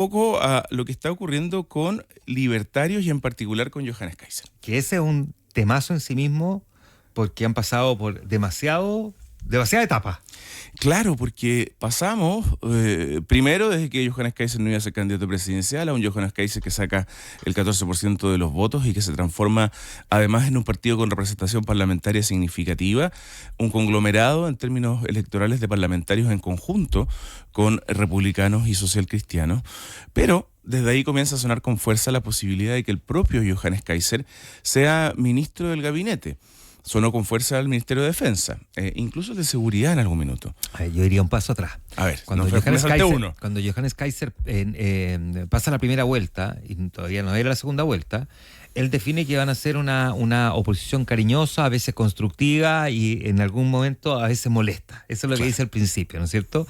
poco a lo que está ocurriendo con libertarios y en particular con Johannes Kaiser. Que ese es un temazo en sí mismo porque han pasado por demasiada etapa. Claro, porque pasamos primero desde que Johannes Kaiser no iba a ser candidato presidencial a un Johannes Kaiser que saca el 14% de los votos y que se transforma además en un partido con representación parlamentaria significativa, un conglomerado en términos electorales de parlamentarios en conjunto con republicanos y socialcristianos, pero desde ahí comienza a sonar con fuerza la posibilidad de que el propio Johannes Kaiser sea ministro del gabinete. Sonó con fuerza al Ministerio de Defensa, incluso el de Seguridad en algún minuto. A ver, yo iría un paso atrás. A ver, Cuando Johannes Kaiser pasa la primera vuelta, y todavía no era la segunda vuelta, él define que van a ser una oposición cariñosa, a veces constructiva y en algún momento a veces molesta. Eso es lo que dice al principio, ¿no es cierto?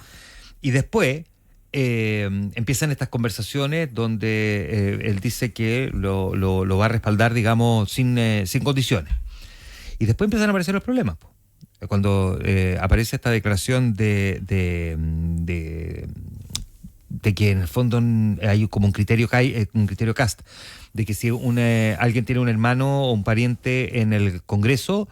Y después empiezan estas conversaciones donde él dice que lo va a respaldar, digamos, sin condiciones. Y después empiezan a aparecer los problemas. Cuando aparece esta declaración de que en el fondo hay como un criterio cast, de que si alguien tiene un hermano o un pariente en el Congreso,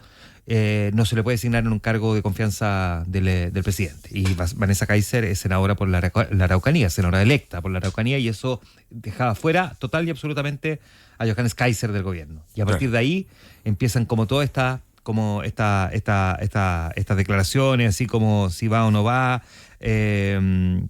no se le puede asignar en un cargo de confianza del presidente. Y Vanessa Kaiser es senadora por la Araucanía, senadora electa por la Araucanía, y eso dejaba fuera total y absolutamente a Johannes Kaiser del gobierno. Y a partir de ahí empiezan como todas estas declaraciones, así como si va o no va. Y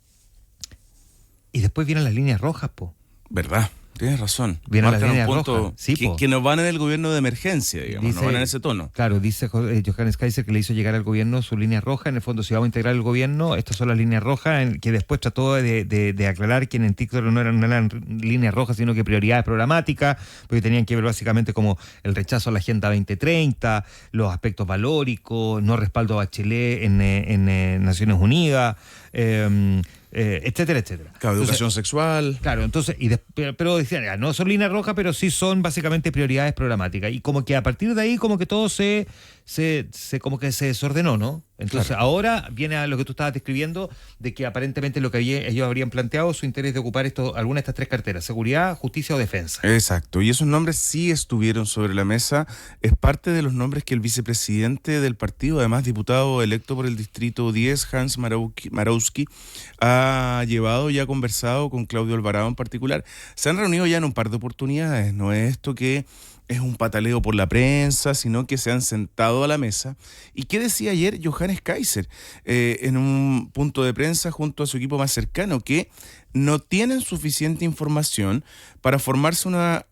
después vienen las líneas rojas, po. ¿Verdad? Tienes razón. Vienen las líneas rojas. Sí, que no van en el gobierno de emergencia, digamos, no van en ese tono. Claro, dice Johannes Kaiser que le hizo llegar al gobierno su línea roja. En el fondo, si vamos a integrar el gobierno, estas son las líneas rojas, que después trató de aclarar que en el título no eran líneas rojas, sino que prioridades programáticas, porque tenían que ver básicamente como el rechazo a la Agenda 2030, los aspectos valóricos, no respaldo a Bachelet en Naciones Unidas, etcétera, etcétera. Claro, educación sexual. Claro, entonces, pero decían, no son líneas rojas, pero sí son básicamente prioridades programáticas. Y como que a partir de ahí, como que todo se como que se desordenó, ¿no? Entonces, ahora viene a lo que tú estabas describiendo, de que aparentemente lo que ellos habrían planteado, su interés de ocupar alguna de estas tres carteras: seguridad, justicia o defensa. Exacto, y esos nombres sí estuvieron sobre la mesa. Es parte de los nombres que el vicepresidente del partido, además diputado electo por el Distrito 10, Hans Marowski, ha llevado y ha conversado con Claudio Alvarado en particular. Se han reunido ya en un par de oportunidades, no es esto que es un pataleo por la prensa, sino que se han sentado a la mesa. ¿Y qué decía ayer Johannes Kaiser en un punto de prensa junto a su equipo más cercano? Que no tienen suficiente información para formarse una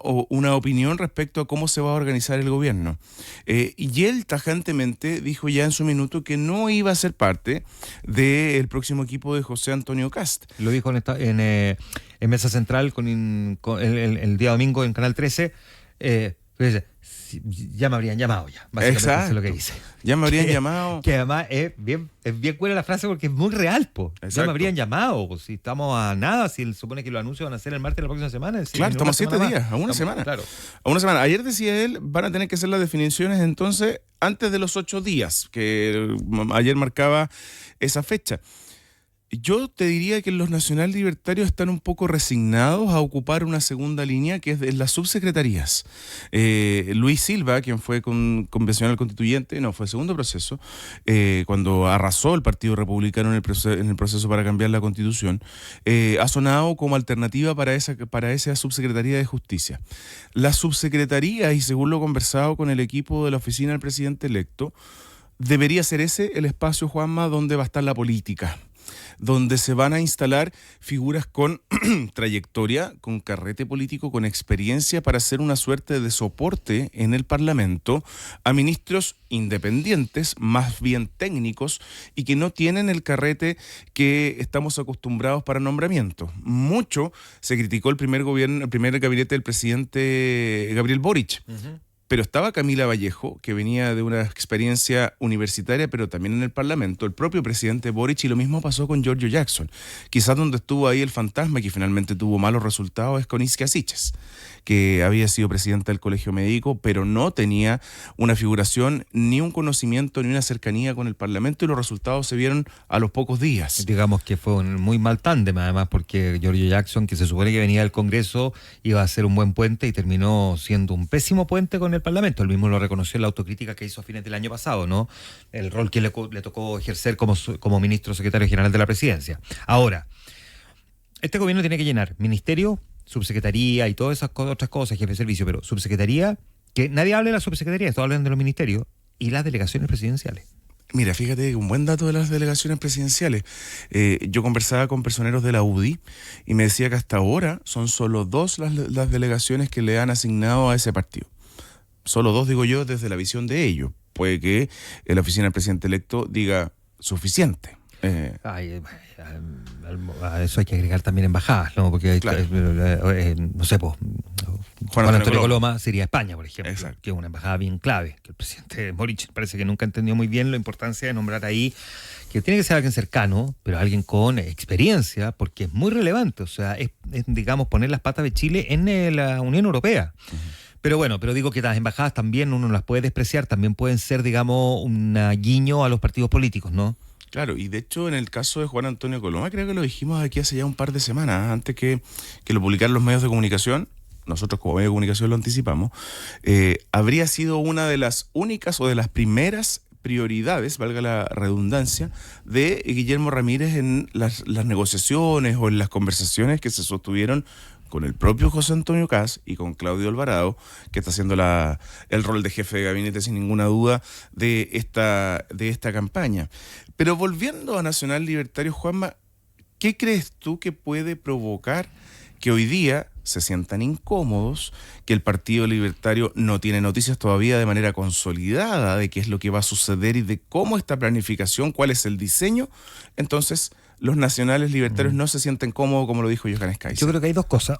opinión respecto a cómo se va a organizar el gobierno. Y él tajantemente dijo ya en su minuto que no iba a ser parte del próximo equipo de José Antonio Kast. Lo dijo en Mesa Central el día domingo en Canal 13. Ya me habrían llamado ya, básicamente. Exacto. Eso es lo que dice. Ya me habrían llamado. Que además es bien buena la frase porque es muy real, po. Ya me habrían llamado, pues si estamos a nada, si él supone que los anuncios van a ser el martes de la próxima semana. Claro, estamos a 7 días, a una semana. Claro. A una semana. Ayer decía él, van a tener que hacer las definiciones entonces antes de los 8 días, que ayer marcaba esa fecha. Yo te diría que los nacional libertarios están un poco resignados a ocupar una segunda línea, que es de las subsecretarías. Luis Silva, quien fue convencional constituyente, no, fue segundo proceso, cuando arrasó el Partido Republicano en el proceso para cambiar la Constitución, ha sonado como alternativa para esa subsecretaría de Justicia. La subsecretaría, y según lo conversado con el equipo de la oficina del presidente electo, debería ser ese el espacio, Juanma, donde va a estar la política, donde se van a instalar figuras con trayectoria, con carrete político, con experiencia para hacer una suerte de soporte en el Parlamento a ministros independientes, más bien técnicos, y que no tienen el carrete que estamos acostumbrados para nombramiento. Mucho se criticó el primer gabinete del presidente Gabriel Boric. Pero estaba Camila Vallejo, que venía de una experiencia universitaria, pero también en el Parlamento, el propio presidente Boric, y lo mismo pasó con Giorgio Jackson. Quizás donde estuvo ahí el fantasma, que finalmente tuvo malos resultados, es con Isquia Siches, que había sido presidenta del Colegio Médico, pero no tenía una figuración, ni un conocimiento, ni una cercanía con el Parlamento, y los resultados se vieron a los pocos días. Digamos que fue un muy mal tándem, además, porque Giorgio Jackson, que se supone que venía del Congreso, iba a ser un buen puente y terminó siendo un pésimo puente con el Parlamento. Él mismo lo reconoció en la autocrítica que hizo a fines del año pasado, ¿no? El rol que le tocó ejercer como ministro secretario general de la presidencia. Ahora, este gobierno tiene que llenar ministerio, subsecretaría y todas esas otras cosas, jefe de servicio, pero subsecretaría, que nadie hable de la subsecretaría, todos hablan de los ministerios y las delegaciones presidenciales. Mira, fíjate, un buen dato de las delegaciones presidenciales. Yo conversaba con personeros de la UDI y me decía que hasta ahora son solo 2 las delegaciones que le han asignado a ese partido. Solo 2, digo yo, desde la visión de ellos. Puede que la oficina del presidente electo diga suficiente. A eso hay que agregar también embajadas, ¿no? Porque, claro. No sé, pues, Juan Antonio Coloma sería España, por ejemplo. Exacto. Que es una embajada bien clave, que el presidente Boric parece que nunca entendió muy bien la importancia de nombrar ahí, que tiene que ser alguien cercano, pero alguien con experiencia, porque es muy relevante, o sea, es digamos, poner las patas de Chile en la Unión Europea. Uh-huh. Pero bueno, digo que las embajadas también uno no las puede despreciar, también pueden ser, digamos, un guiño a los partidos políticos, ¿no? Claro, y de hecho en el caso de Juan Antonio Coloma, creo que lo dijimos aquí hace ya un par de semanas, antes que lo publicaran los medios de comunicación, nosotros como medio de comunicación lo anticipamos, habría sido una de las únicas o de las primeras prioridades, valga la redundancia, de Guillermo Ramírez en las negociaciones o en las conversaciones que se sostuvieron con el propio José Antonio Kast y con Claudio Alvarado, que está haciendo el rol de jefe de gabinete sin ninguna duda de esta campaña. Pero volviendo a Nacional Libertario, Juanma, ¿qué crees tú que puede provocar que hoy día se sientan incómodos, que el Partido Libertario no tiene noticias todavía de manera consolidada de qué es lo que va a suceder y de cómo esta planificación, cuál es el diseño? Entonces, los nacionales libertarios no se sienten cómodos, como lo dijo Johannes Kaiser. Yo creo que hay 2 cosas.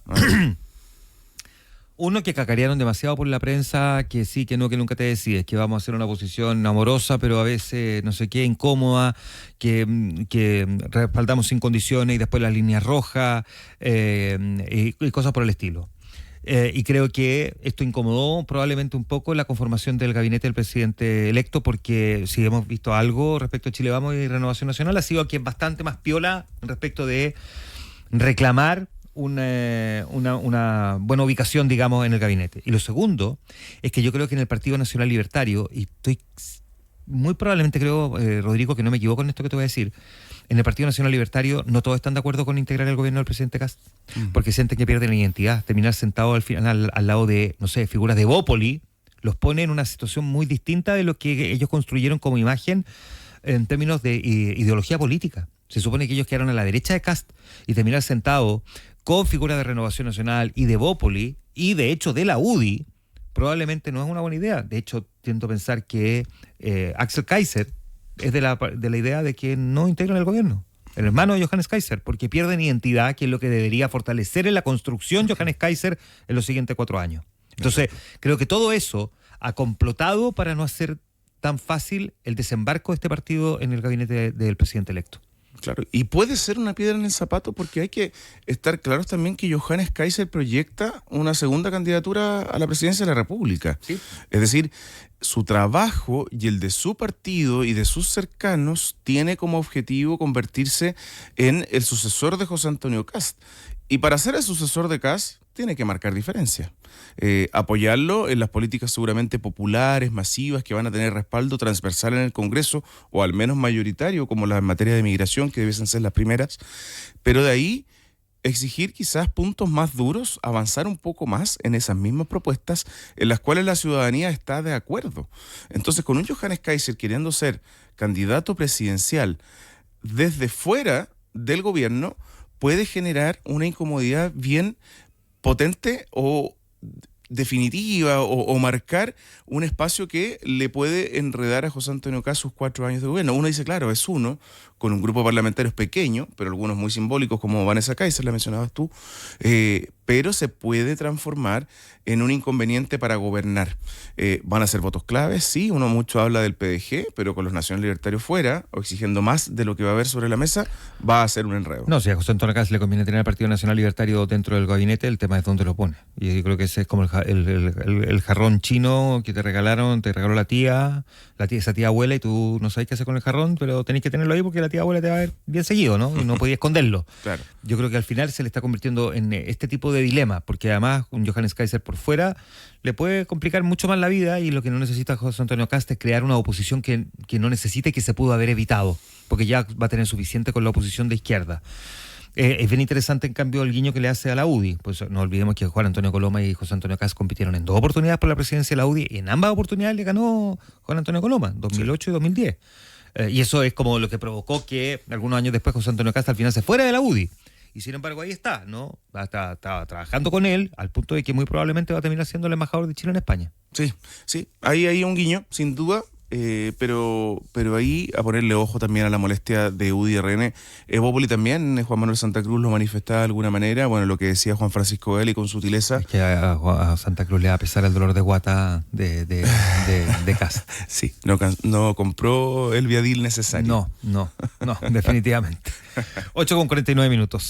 Uno, que cacarearon demasiado por la prensa, que sí, que no, que nunca te decides, que vamos a hacer una posición amorosa, pero a veces, no sé qué, incómoda, que respaldamos sin condiciones y después las líneas rojas, y cosas por el estilo. Y creo que esto incomodó probablemente un poco la conformación del gabinete del presidente electo, porque si hemos visto algo respecto a Chile Vamos y Renovación Nacional, ha sido que es bastante más piola respecto de reclamar una buena ubicación, digamos, en el gabinete. Y lo segundo es que yo creo que en el Partido Nacional Libertario, y estoy muy probablemente creo, Rodrigo, que no me equivoco en esto que te voy a decir, en el Partido Nacional Libertario no todos están de acuerdo con integrar el gobierno del presidente Kast, porque sienten que pierden la identidad. Terminar sentado al final al lado de, no sé, figuras de Bópoli, los pone en una situación muy distinta de lo que ellos construyeron como imagen en términos de ideología política. Se supone que ellos quedaron a la derecha de Kast, y terminar sentado con figuras de Renovación Nacional y de Bópoli, y de hecho de la UDI, probablemente no es una buena idea. De hecho, tiendo a pensar que Axel Kaiser es de la idea de que no integran el gobierno, el hermano de Johannes Kaiser, porque pierden identidad, que es lo que debería fortalecer en la construcción Johannes Kaiser en los siguientes 4 años. Entonces, creo que todo eso ha complotado para no hacer tan fácil el desembarco de este partido en el gabinete del presidente electo. Claro, y puede ser una piedra en el zapato, porque hay que estar claros también que Johannes Kaiser proyecta una segunda candidatura a la presidencia de la República. ¿Sí? Es decir, su trabajo y el de su partido y de sus cercanos tiene como objetivo convertirse en el sucesor de José Antonio Kast. Y para ser el sucesor de Kast, tiene que marcar diferencia. Apoyarlo en las políticas seguramente populares, masivas, que van a tener respaldo transversal en el Congreso, o al menos mayoritario, como las en materia de migración, que debiesen ser las primeras. Pero de ahí, exigir quizás puntos más duros, avanzar un poco más en esas mismas propuestas en las cuales la ciudadanía está de acuerdo. Entonces, con un Johannes Kaiser queriendo ser candidato presidencial desde fuera del gobierno, puede generar una incomodidad bien potente o definitiva, o marcar un espacio que le puede enredar a José Antonio Kast sus 4 años de gobierno. Uno dice, claro, es uno, con un grupo parlamentario pequeño, pero algunos muy simbólicos, como Vanessa Kaiser, la mencionabas tú, pero se puede transformar en un inconveniente para gobernar. ¿Van a ser votos claves? Sí, uno mucho habla del PDG, pero con los nacionales libertarios fuera, o exigiendo más de lo que va a haber sobre la mesa, va a ser un enredo. No, si a José Antonio Caz le conviene tener al Partido Nacional Libertario dentro del gabinete, el tema es dónde lo pone. Y yo creo que ese es como el jarrón chino que te regaló la tía, esa tía abuela, y tú no sabes qué hacer con el jarrón, pero tenés que tenerlo ahí porque la tía abuela te va a ver bien seguido, ¿no? Y no podías esconderlo. Claro. Yo creo que al final se le está convirtiendo en este tipo de dilema, porque además un Johannes Kaiser por fuera le puede complicar mucho más la vida, y lo que no necesita José Antonio Caz es crear una oposición que no necesite, que se pudo haber evitado, porque ya va a tener suficiente con la oposición de izquierda. Es bien interesante, en cambio, el guiño que le hace a la UDI. Pues no olvidemos que Juan Antonio Coloma y José Antonio Caz compitieron en 2 oportunidades por la presidencia de la UDI, y en ambas oportunidades le ganó Juan Antonio Coloma, 2008 y 2010. Y eso es como lo que provocó que algunos años después José Antonio Caz al final se fuera de la UDI. Y sin embargo ahí está, ¿no? Está trabajando con él, al punto de que muy probablemente va a terminar siendo el embajador de Chile en España. Sí, sí, ahí hay un guiño, sin duda, pero ahí a ponerle ojo también a la molestia de UDI-RN. Evópoli también, Juan Manuel Santa Cruz lo manifestaba de alguna manera, bueno, lo que decía Juan Francisco Eli con sutileza. Es que a Santa Cruz le va a pesar el dolor de guata de Caz. Sí, no compró el viadil necesario. No, definitivamente. 8:49 minutos.